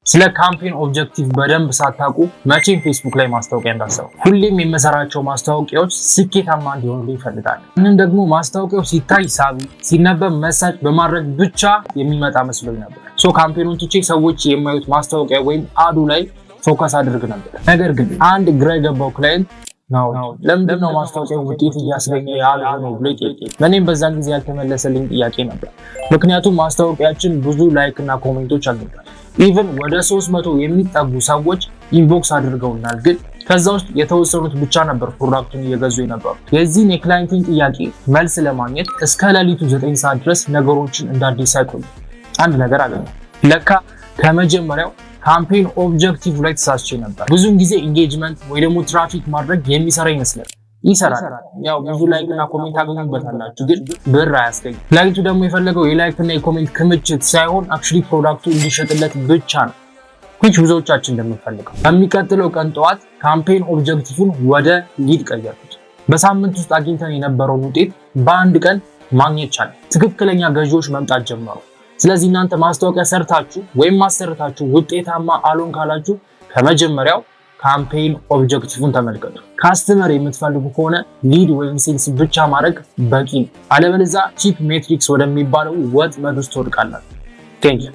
ስለ ካምፔን ኦብጀክቲቭ በደንብ ሳታውቁ መቼም ፌስቡክ ላይ ማስታወቂያ እንዳሰሩ። ሁሌም የምሰራቸው ማስታወቂያዎች ስኬታማ እንዲሆኑ ይፈልጋል። እንን ደግሞ ማስታወቂያው ሲታይ ሳቢ፣ ሲነበብ መሳጭ በማድረግ ብቻ የሚመጣ መስሎኝ ነበር። ካምፔኑን ትቼ ሰዎች የማዩት ማስታወቂያ ወይም አዱ ላይ ፎከስ አድርግ ነበር። ነገር ግን አንድ ግራ የገባው ክላይንት ነው ለምንድን ነው ማስታወቂያው ውጤት እያስገኘ ያልሆነው ብሎ ይጠይቀኝ። ለኔም በዛን ጊዜ ያልተመለሰልኝ ጥያቄ ነበር። ምክንያቱም ማስታወቂያችን ብዙ ላይክ እና ኮሜንቶች አግኝቷል። ኢቭን ወደ 300 የሚጠጉ ሰዎች ኢንቦክስ አድርገውናል። ግን ከዛ ውስጥ የተወሰኑት ብቻ ነበር ፕሮዳክቱን እየገዙ የነበሩት። የዚህን የክላይንቲን ጥያቄ መልስ ለማግኘት እስከ ሌሊቱ 9 ሰዓት ድረስ ነገሮችን እንዳዲስ ሳይቆዩ አንድ ነገር አገኘሁ። ለካ ከመጀመሪያው ካምፔን ኦብጀክቲቭ ላይ ተሳስቼ ነበር። ብዙውን ጊዜ ኢንጌጅመንት ወይ ደግሞ ትራፊክ ማድረግ የሚሰራ ይመስላል። ይሰራል። ያው ብዙ ላይክ እና ኮሜንት አገኙበታላችሁ፣ ግን ብር አያስገኝም። ክላይንቱ ደግሞ የፈለገው የላይክ እና የኮሜንት ክምችት ሳይሆን አክቹሊ ፕሮዳክቱ እንዲሸጥለት ብቻ ነው። ብዙዎቻችን እንደምንፈልገው። በሚቀጥለው ቀን ጠዋት ካምፔን ኦብጀክቲቭን ወደ ሊድ ቀየርኩት። በሳምንት ውስጥ አግኝተን የነበረውን ውጤት በአንድ ቀን ማግኘት ቻለ። ትክክለኛ ገዢዎች መምጣት ጀመሩ። ስለዚህ እናንተ ማስታወቂያ ሰርታችሁ ወይም ማሰርታችሁ ውጤታማ አልሆን ካላችሁ ከመጀመሪያው ካምፔን ኦብጀክቲቭን ተመልከቱ። ካስተመር የምትፈልጉ ከሆነ ሊድ ወይም ሴልስ ብቻ ማድረግ በቂ ነው። አለበለዚያ ቺፕ ሜትሪክስ ወደሚባለው ወጥመድ ውስጥ ትወድቃላችሁ። ቴንክ ዩ